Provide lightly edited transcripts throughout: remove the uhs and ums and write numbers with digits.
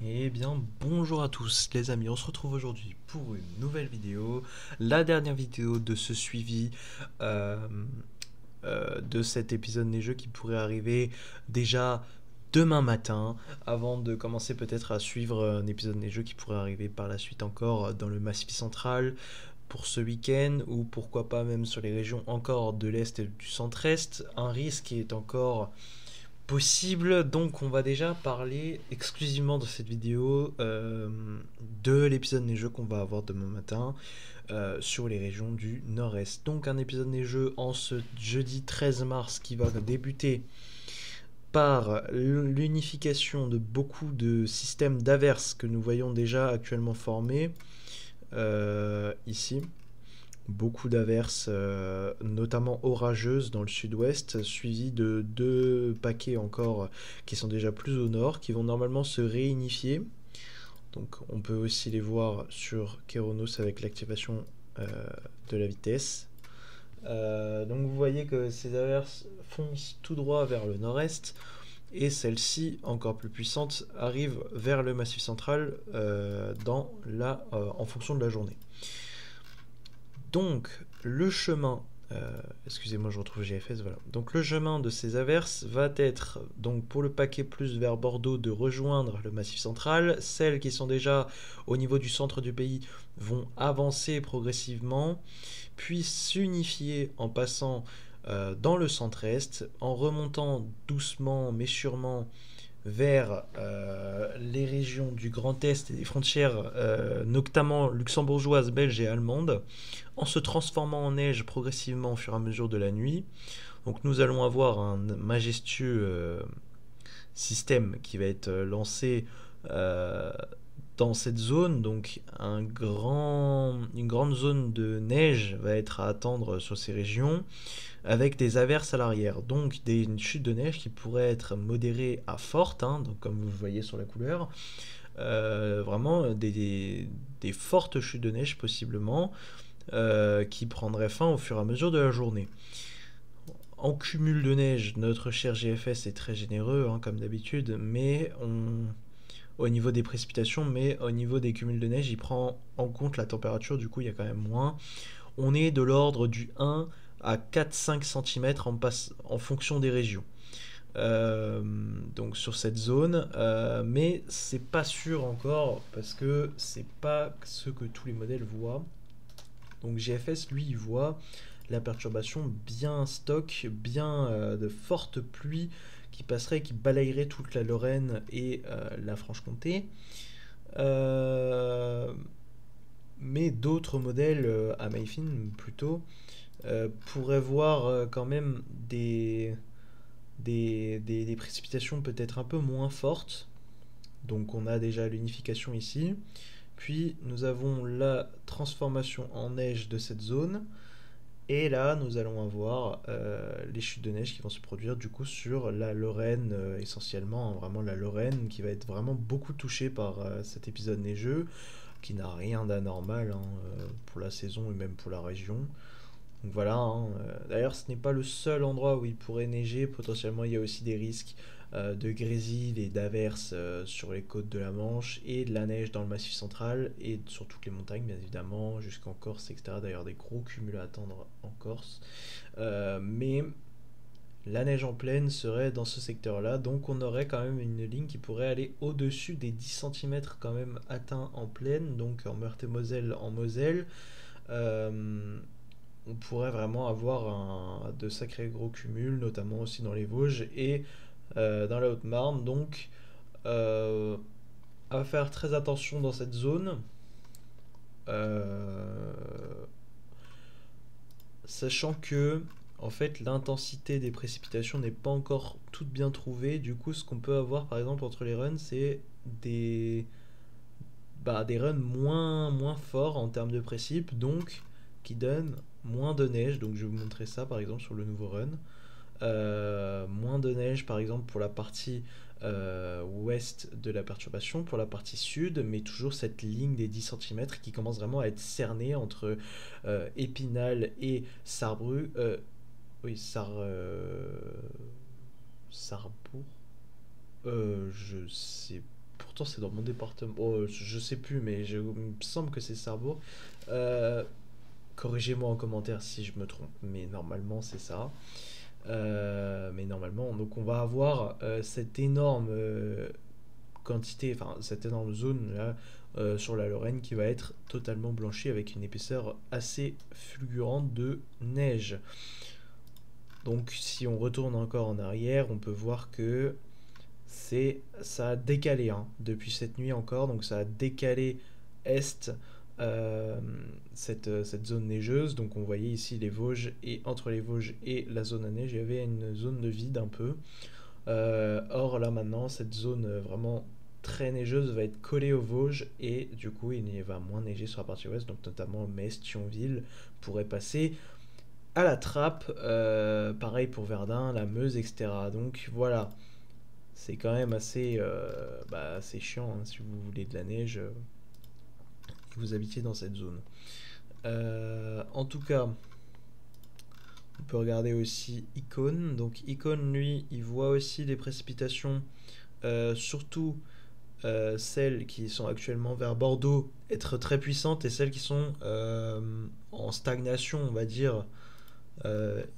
Eh bien, bonjour à tous les amis, on se retrouve aujourd'hui pour une nouvelle vidéo, la dernière vidéo de ce suivi euh, de cet épisode neigeux qui pourrait arriver déjà demain matin, avant de commencer peut-être à suivre un épisode neigeux qui pourrait arriver par la suite encore dans le Massif central pour ce week-end, ou pourquoi pas même sur les régions encore de l'Est et du Centre-Est. Un risque est encore possible, donc on va déjà parler exclusivement dans cette vidéo de l'épisode neigeux qu'on va avoir demain matin sur les régions du nord-est. Donc un épisode neigeux en ce jeudi 13 mars qui va débuter par l'unification de beaucoup de systèmes d'averses que nous voyons déjà actuellement formés ici. Beaucoup d'averses, notamment orageuses dans le sud-ouest, suivies de deux paquets encore qui sont déjà plus au nord, qui vont normalement se réunifier. Donc on peut aussi les voir sur Keronos avec l'activation euh, de la vitesse. Donc vous voyez que ces averses foncent tout droit vers le nord-est, et celle-ci, encore plus puissante, arrive vers le massif central en fonction de la journée. Donc, le chemin, excusez-moi, je retrouve GFS, voilà. Donc, le chemin de ces averses va être, donc pour le paquet plus vers Bordeaux, de rejoindre le Massif central. Celles qui sont déjà au niveau du centre du pays vont avancer progressivement, puis s'unifier en passant dans le centre-est, en remontant doucement mais sûrement vers les régions du Grand Est et des frontières, notamment luxembourgeoises, belges et allemandes, en se transformant en neige progressivement au fur et à mesure de la nuit. Donc nous allons avoir un majestueux système qui va être lancé euh, dans cette zone. Donc une grande zone de neige va être à attendre sur ces régions, avec des averses à l'arrière. Donc une chute de neige qui pourrait être modérée à forte, hein, donc comme vous le voyez sur la couleur. Vraiment des fortes chutes de neige possiblement, qui prendraient fin au fur et à mesure de la journée. En cumul de neige, notre cher GFS est très généreux, hein, comme d'habitude, au niveau des précipitations, mais au niveau des cumuls de neige, il prend en compte la température, du coup il y a quand même moins. On est de l'ordre du 1 à 4-5 cm en fonction des régions. Donc sur cette zone, mais c'est pas sûr encore parce que c'est pas ce que tous les modèles voient. Donc GFS, lui, il voit la perturbation bien stock, bien de fortes pluies qui passeraient, qui balayeraient toute la Lorraine et la Franche-Comté. Euh, mais d'autres modèles, à Mayfin plutôt, pourraient voir quand même des précipitations peut-être un peu moins fortes. Donc on a déjà l'unification ici. Puis nous avons la transformation en neige de cette zone. Et là, nous allons avoir les chutes de neige qui vont se produire du coup sur la Lorraine, essentiellement, hein, vraiment la Lorraine qui va être vraiment beaucoup touchée par cet épisode neigeux, qui n'a rien d'anormal, hein, pour la saison et même pour la région. Donc voilà, hein, d'ailleurs ce n'est pas le seul endroit où il pourrait neiger, potentiellement il y a aussi des risques de grésil et d'averses sur les côtes de la Manche, et de la neige dans le Massif central et sur toutes les montagnes bien évidemment, jusqu'en Corse, etc. D'ailleurs des gros cumuls à attendre en Corse. Mais la neige en plaine serait dans ce secteur-là, donc on aurait quand même une ligne qui pourrait aller au-dessus des 10 cm quand même atteints en plaine, donc en Meurthe-et-Moselle, en Moselle. Euh, on pourrait vraiment avoir de sacrés gros cumuls, notamment aussi dans les Vosges et dans la Haute-Marne. Donc, euh, à faire très attention dans cette zone, euh, sachant que en fait l'intensité des précipitations n'est pas encore toute bien trouvée. Du coup, ce qu'on peut avoir par exemple entre les runs, c'est des des runs moins forts en termes de précip, donc qui donnent moins de neige. Donc je vais vous montrer ça par exemple sur le nouveau run. Moins de neige par exemple pour la partie ouest de la perturbation, pour la partie sud, mais toujours cette ligne des 10 cm qui commence vraiment à être cernée entre Épinal et Sarrebruck. Oui, Sarrebourg. Je sais pourtant c'est dans mon département. Oh, je sais plus, mais il me semble que c'est Sarrebourg. Euh, Corrigez-moi en commentaire si je me trompe, mais normalement c'est ça. Mais normalement, donc on va avoir cette énorme quantité, enfin cette énorme zone là sur la Lorraine qui va être totalement blanchie avec une épaisseur assez fulgurante de neige. Donc si on retourne encore en arrière, on peut voir que ça a décalé hein, depuis cette nuit encore, donc ça a décalé est euh, cette zone neigeuse. Donc on voyait ici les Vosges et entre les Vosges et la zone à neige, il y avait une zone de vide un peu. Or là maintenant, cette zone vraiment très neigeuse va être collée aux Vosges et du coup il va moins neiger sur la partie ouest, donc notamment Metz, Thionville pourrait passer à la trappe. Pareil pour Verdun, la Meuse, etc. Donc voilà, c'est quand même assez chiant hein, si vous voulez de la neige que vous habitiez dans cette zone. En tout cas, on peut regarder aussi Icône. Donc Icône, lui, il voit aussi les précipitations, surtout celles qui sont actuellement vers Bordeaux, être très puissantes et celles qui sont en stagnation, on va dire,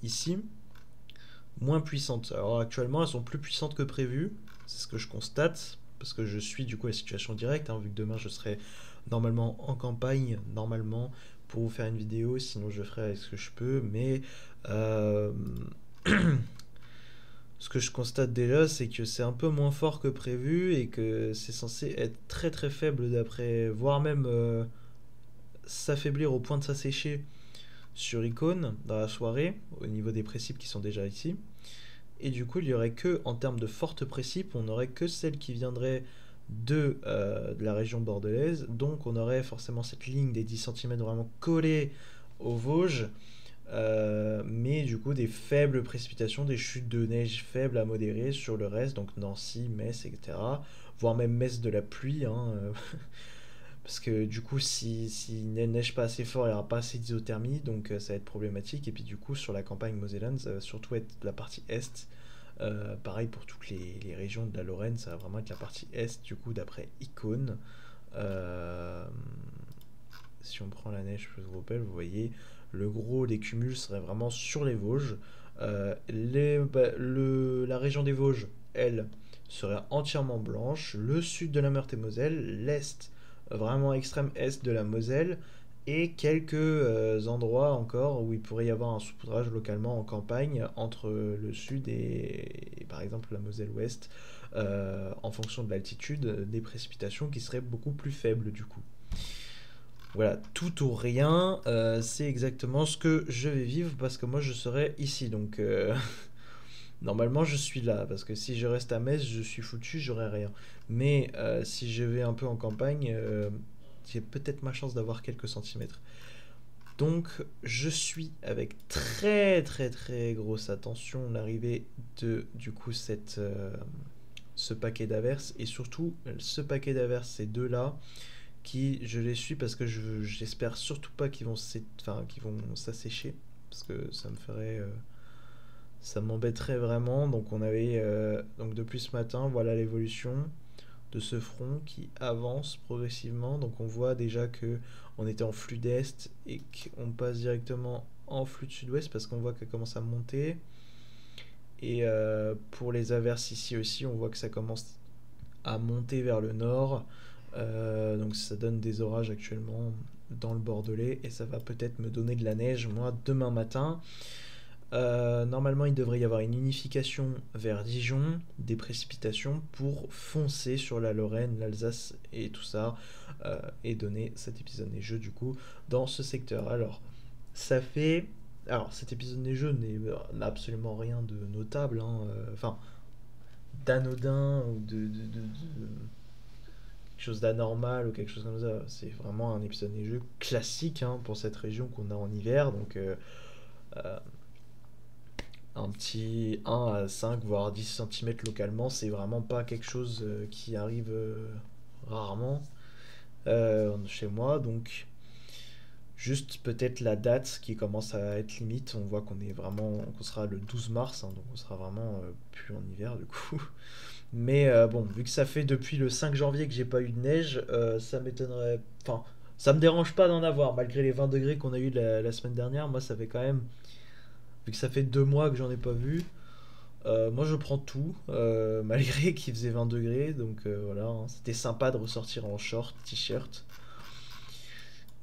ici, moins puissantes. Alors actuellement, elles sont plus puissantes que prévu, c'est ce que je constate, parce que je suis du coup la situation directe, hein, vu que demain je serai normalement en campagne, normalement, pour vous faire une vidéo, sinon je ferai avec ce que je peux, mais euh, ce que je constate déjà, c'est que c'est un peu moins fort que prévu et que c'est censé être très très faible d'après, voire même s'affaiblir au point de s'assécher sur Icône dans la soirée, au niveau des précipes qui sont déjà ici. Et du coup, il y aurait que, en termes de fortes précipes, on n'aurait que celles qui viendraient de la région bordelaise. Donc on aurait forcément cette ligne des 10 centimètres vraiment collée aux Vosges. Mais du coup, des faibles précipitations, des chutes de neige faibles à modérées sur le reste, donc Nancy, Metz, etc. Voire même Metz de la pluie, hein, parce que du coup, si ne neige pas assez fort, il n'y aura pas assez d'isothermie, donc ça va être problématique. Et puis du coup, sur la campagne mosellane, ça va surtout être la partie est. Pareil pour toutes les régions de la Lorraine, ça va vraiment être la partie est, du coup, d'après Icône. Euh, Si on prend la neige plus gros pelle, vous voyez, le gros des cumuls serait vraiment sur les Vosges. La région des Vosges, elle, serait entièrement blanche. Le sud de la Meurthe-et-Moselle, l'est, vraiment extrême est de la Moselle, et quelques endroits encore où il pourrait y avoir un saupoudrage localement en campagne entre le sud et par exemple la Moselle-Ouest, en fonction de l'altitude, des précipitations qui seraient beaucoup plus faibles du coup. Voilà, tout ou rien, c'est exactement ce que je vais vivre parce que moi je serai ici. Donc normalement je suis là parce que si je reste à Metz, je suis foutu, j'aurai rien. Mais si je vais un peu en campagne, j'ai peut-être ma chance d'avoir quelques centimètres. Donc je suis avec très très très grosse attention l'arrivée de du coup ce paquet d'averses et surtout ce paquet d'averses, ces deux là qui je les suis parce que j'espère surtout pas qu'ils vont s'assécher parce que ça m'embêterait vraiment. Donc on avait donc depuis ce matin, voilà l'évolution de ce front qui avance progressivement. Donc on voit déjà que on était en flux d'est et qu'on passe directement en flux de sud-ouest parce qu'on voit qu'elle commence à monter. Et pour les averses ici aussi, on voit que ça commence à monter vers le nord. Donc ça donne des orages actuellement dans le Bordelais et ça va peut-être me donner de la neige moi demain matin. Normalement il devrait y avoir une unification vers Dijon, des précipitations pour foncer sur la Lorraine, l'Alsace et tout ça, et donner cet épisode neigeux du coup dans ce secteur. Alors ça fait... Alors cet épisode neigeux n'a absolument rien de notable, hein, enfin d'anodin ou de quelque chose d'anormal ou quelque chose comme ça. C'est vraiment un épisode neigeux classique hein, pour cette région qu'on a en hiver. Donc euh, un petit 1 à 5 voire 10 centimètres localement, c'est vraiment pas quelque chose qui arrive rarement chez moi. Donc juste peut-être la date qui commence à être limite. On voit qu'on sera le 12 mars, hein, donc on sera vraiment plus en hiver du coup. Mais bon, vu que ça fait depuis le 5 janvier que j'ai pas eu de neige, ça m'étonnerait. Enfin, ça me dérange pas d'en avoir, malgré les 20 degrés qu'on a eu la semaine dernière. Moi, ça fait quand même. Vu que ça fait 2 mois que j'en ai pas vu, moi je prends tout, malgré qu'il faisait 20 degrés. Donc voilà, hein. C'était sympa de ressortir en short, t-shirt.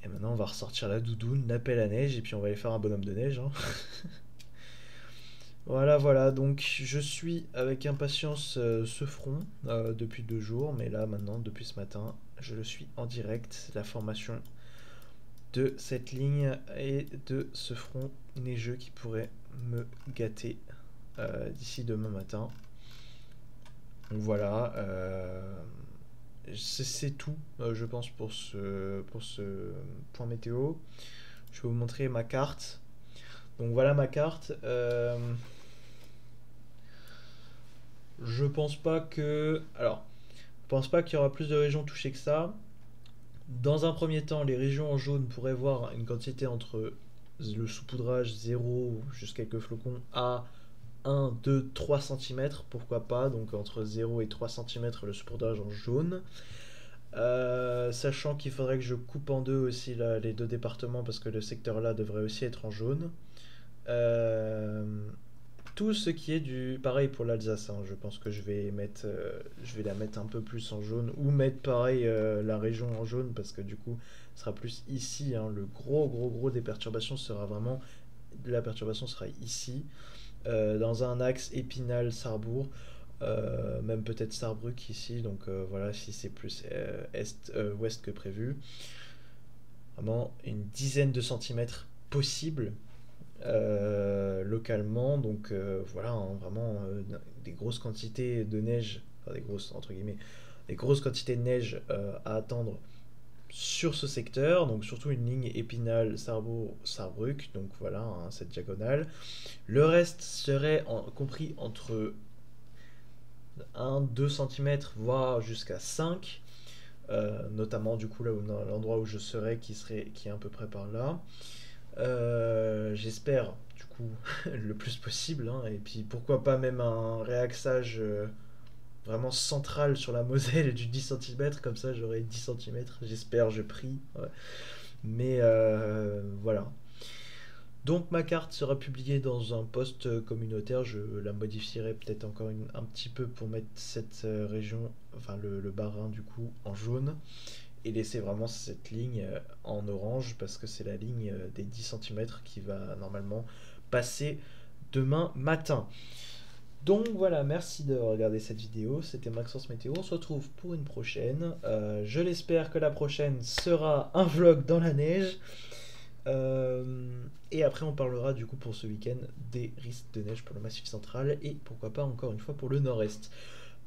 Et maintenant, on va ressortir la doudoune, la pelle à neige, et puis on va aller faire un bonhomme de neige, hein. Voilà, voilà, donc je suis avec impatience ce front depuis 2 jours, mais là maintenant, depuis ce matin, je le suis en direct, la formation de cette ligne et de ce front neigeux qui pourrait me gâter d'ici demain matin. Donc voilà, c'est tout, je pense, pour ce point météo. Je vais vous montrer ma carte. Donc voilà ma carte. Je pense pas que. Alors, je pense pas qu'il y aura plus de régions touchées que ça. Dans un premier temps, les régions en jaune pourraient voir une quantité entre le saupoudrage 0 jusqu'à quelques flocons à 1, 2, 3 cm, pourquoi pas, donc entre 0 et 3 cm le saupoudrage en jaune. Sachant qu'il faudrait que je coupe en deux aussi là, les deux départements parce que le secteur là devrait aussi être en jaune. Euh, tout ce qui est du pareil pour l'Alsace, hein, je pense que je vais la mettre un peu plus en jaune ou mettre pareil la région en jaune parce que du coup ce sera plus ici, hein, le gros des perturbations sera vraiment la perturbation sera ici dans un axe Épinal Sarrebourg, même peut-être Sarrebruck ici, donc voilà, si c'est plus est ouest que prévu, vraiment une dizaine de centimètres possible localement. Donc voilà, hein, vraiment des grosses quantités de neige, enfin des grosses entre guillemets, des grosses quantités de neige à attendre sur ce secteur, donc surtout une ligne Épinal, Sarrebourg, Sarrebruck, donc voilà, hein, cette diagonale. Le reste serait compris entre 1-2 cm, voire jusqu'à 5, notamment du coup là l'endroit où je serais qui est à peu près par là. J'espère du coup le plus possible, hein, et puis pourquoi pas même un réaxage vraiment central sur la Moselle du 10 cm, comme ça j'aurai 10 cm, j'espère, je prie, ouais. Mais voilà. Donc ma carte sera publiée dans un post communautaire, je la modifierai peut-être encore un petit peu pour mettre cette région, enfin le Bas-Rhin du coup, en jaune et laisser vraiment cette ligne en orange parce que c'est la ligne des 10 cm qui va normalement passer demain matin. Donc voilà, merci de regarder cette vidéo, c'était Maxence Météo, on se retrouve pour une prochaine. Je l'espère que la prochaine sera un vlog dans la neige. Et après on parlera du coup pour ce week-end des risques de neige pour le Massif central et pourquoi pas encore une fois pour le nord-est.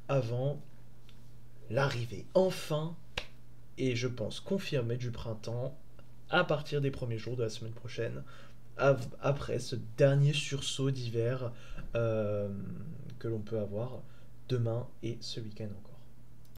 Avant l'arrivée enfin, et je pense confirmée, du printemps à partir des premiers jours de la semaine prochaine, après ce dernier sursaut d'hiver que l'on peut avoir demain et ce week-end encore.